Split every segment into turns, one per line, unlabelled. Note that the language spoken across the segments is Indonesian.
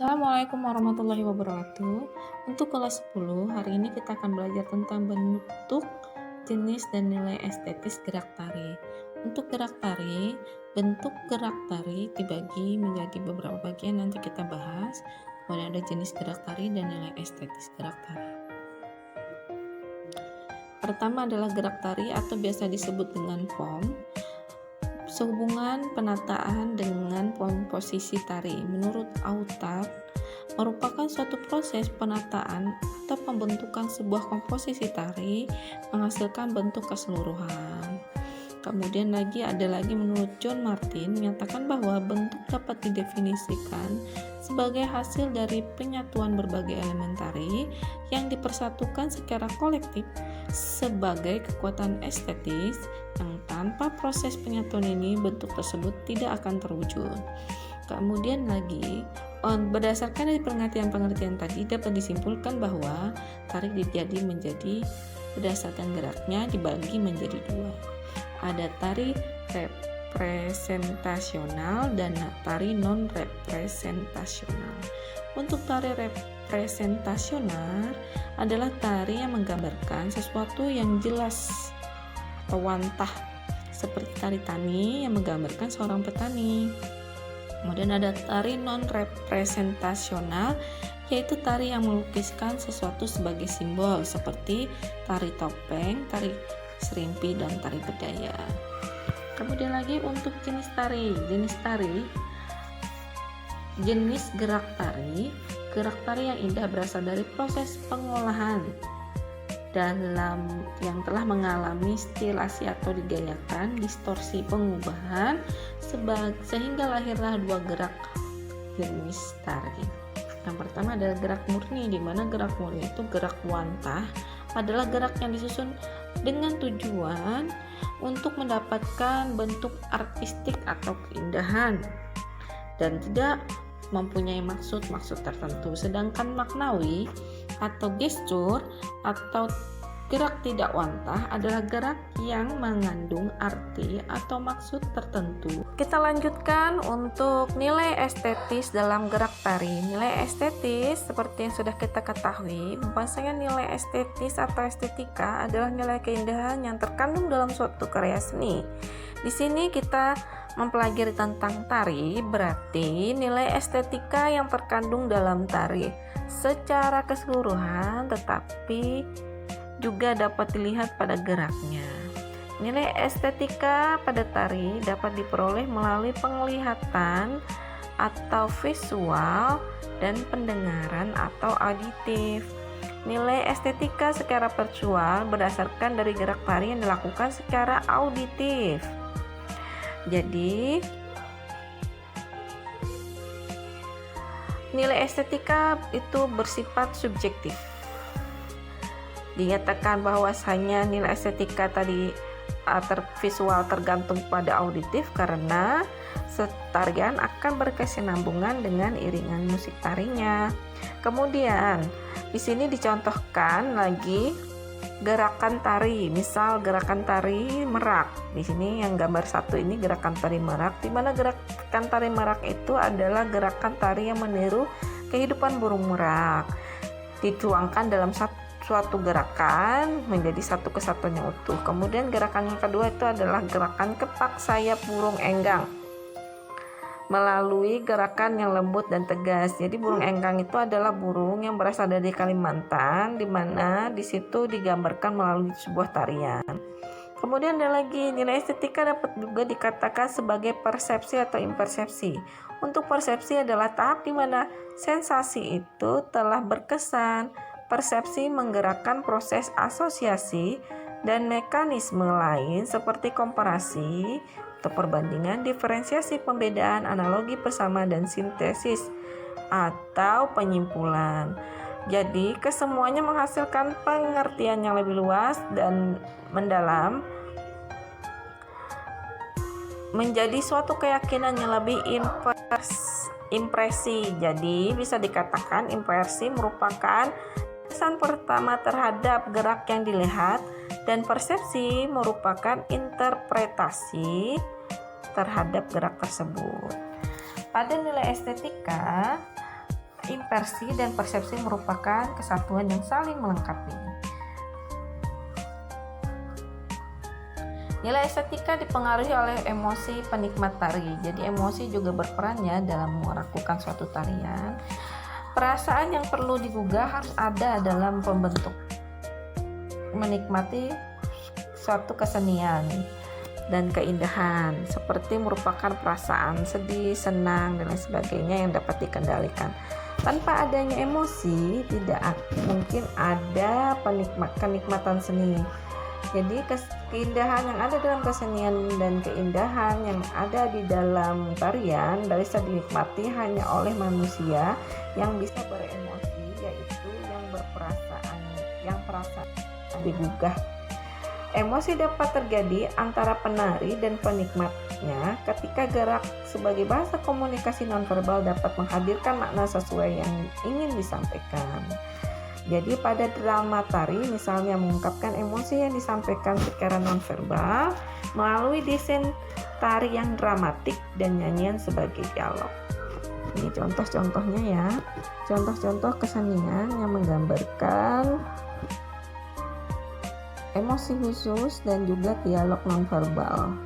Assalamualaikum warahmatullahi wabarakatuh. Untuk kelas 10, hari ini kita akan belajar tentang bentuk, jenis, dan nilai estetis gerak tari. Untuk gerak tari, bentuk gerak tari dibagi menjadi beberapa bagian, nanti kita bahas. Kemudian ada jenis gerak tari dan nilai estetis gerak tari. Pertama adalah gerak tari atau biasa disebut dengan form. Sehubungan penataan dengan posisi tari menurut Autab merupakan suatu proses penataan atau pembentukan sebuah komposisi tari menghasilkan bentuk keseluruhan. Kemudian ada lagi menurut John Martin menyatakan bahwa bentuk dapat didefinisikan sebagai hasil dari penyatuan berbagai elemen tari yang dipersatukan secara kolektif sebagai kekuatan estetis yang tanpa proses penyatuan ini bentuk tersebut tidak akan terwujud. Kemudian lagi, berdasarkan dari pengertian-pengertian tadi dapat disimpulkan bahwa tari menjadi berdasarkan geraknya dibagi menjadi dua. Ada tari representasional dan tari non-representasional. Untuk tari representasional adalah tari yang menggambarkan sesuatu yang jelas atau wantah, seperti tari tani yang menggambarkan seorang petani. Kemudian ada tari non-representasional, yaitu tari yang melukiskan sesuatu sebagai simbol, seperti tari topeng, tari serimpi, dan tari bedaya. Kemudian lagi untuk jenis gerak tari yang indah berasal dari proses pengolahan yang telah mengalami stilasi atau digayakan, distorsi, pengubahan, sehingga lahirlah dua gerak jenis tari. Yang pertama adalah gerak murni, di mana gerak murni itu gerak wantah adalah gerak yang disusun dengan tujuan untuk mendapatkan bentuk artistik atau keindahan dan tidak mempunyai maksud tertentu. Sedangkan maknawi atau gestur atau gerak tidak wantah adalah gerak yang mengandung arti atau maksud tertentu. Kita lanjutkan untuk nilai estetis dalam gerak tari. Nilai estetis seperti yang sudah kita ketahui, bahwasanya nilai estetis atau estetika adalah nilai keindahan yang terkandung dalam suatu karya seni. Di sini kita mempelajari tentang tari, berarti nilai estetika yang terkandung dalam tari secara keseluruhan, tetapi juga dapat dilihat pada geraknya. Nilai estetika pada tari dapat diperoleh melalui penglihatan atau visual dan pendengaran atau auditif. Nilai estetika secara visual berdasarkan dari gerak tari yang dilakukan secara auditif. Jadi, nilai estetika itu bersifat subjektif. Dinyatakan bahwasanya nilai estetika tadi visual tergantung pada auditif karena tarian akan berkesinambungan dengan iringan musik tarinya. Kemudian di sini dicontohkan lagi gerakan tari, misal gerakan tari merak. Di sini yang gambar satu ini gerakan tari merak, di mana gerakan tari merak itu adalah gerakan tari yang meniru kehidupan burung merak, dituangkan dalam suatu gerakan menjadi satu kesatuan yang utuh. Kemudian gerakan yang kedua itu adalah gerakan kepak sayap burung enggang melalui gerakan yang lembut dan tegas. Jadi burung enggang itu adalah burung yang berasal dari Kalimantan, di mana di situ digambarkan melalui sebuah tarian. Kemudian ada lagi nilai estetika dapat juga dikatakan sebagai persepsi atau impersepsi. Untuk persepsi adalah tahap di mana sensasi itu telah berkesan. Persepsi menggerakkan proses asosiasi dan mekanisme lain seperti komparasi atau perbandingan, diferensiasi, pembedaan, analogi, persama, dan sintesis atau penyimpulan. Jadi kesemuanya menghasilkan pengertian yang lebih luas dan mendalam, menjadi suatu keyakinan yang lebih impresi. Jadi bisa dikatakan impresi merupakan kesan pertama terhadap gerak yang dilihat, dan persepsi merupakan interpretasi terhadap gerak tersebut. Pada nilai estetika impresi dan persepsi merupakan kesatuan yang saling melengkapi. Nilai estetika dipengaruhi oleh emosi penikmat tari. Jadi emosi juga berperan ya dalam melakukan suatu tarian. Perasaan yang perlu digugah harus ada dalam pembentuk menikmati suatu kesenian dan keindahan, seperti merupakan perasaan sedih, senang, dan lain sebagainya yang dapat dikendalikan. Tanpa adanya emosi, tidak mungkin ada kenikmatan seni. Jadi keindahan yang ada dalam kesenian dan keindahan yang ada di dalam tarian bisa dinikmati hanya oleh manusia yang bisa beremosi, yaitu yang perasaan digugah. Emosi dapat terjadi antara penari dan penikmatnya ketika gerak sebagai bahasa komunikasi nonverbal dapat menghadirkan makna sesuai yang ingin disampaikan. Jadi pada drama tari misalnya mengungkapkan emosi yang disampaikan secara nonverbal melalui desain tari yang dramatik dan nyanyian sebagai dialog. Ini contoh-contohnya ya. Contoh-contoh kesenian yang menggambarkan emosi khusus dan juga dialog nonverbal.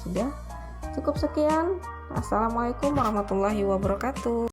Sudah cukup sekian. Assalamualaikum warahmatullahi wabarakatuh.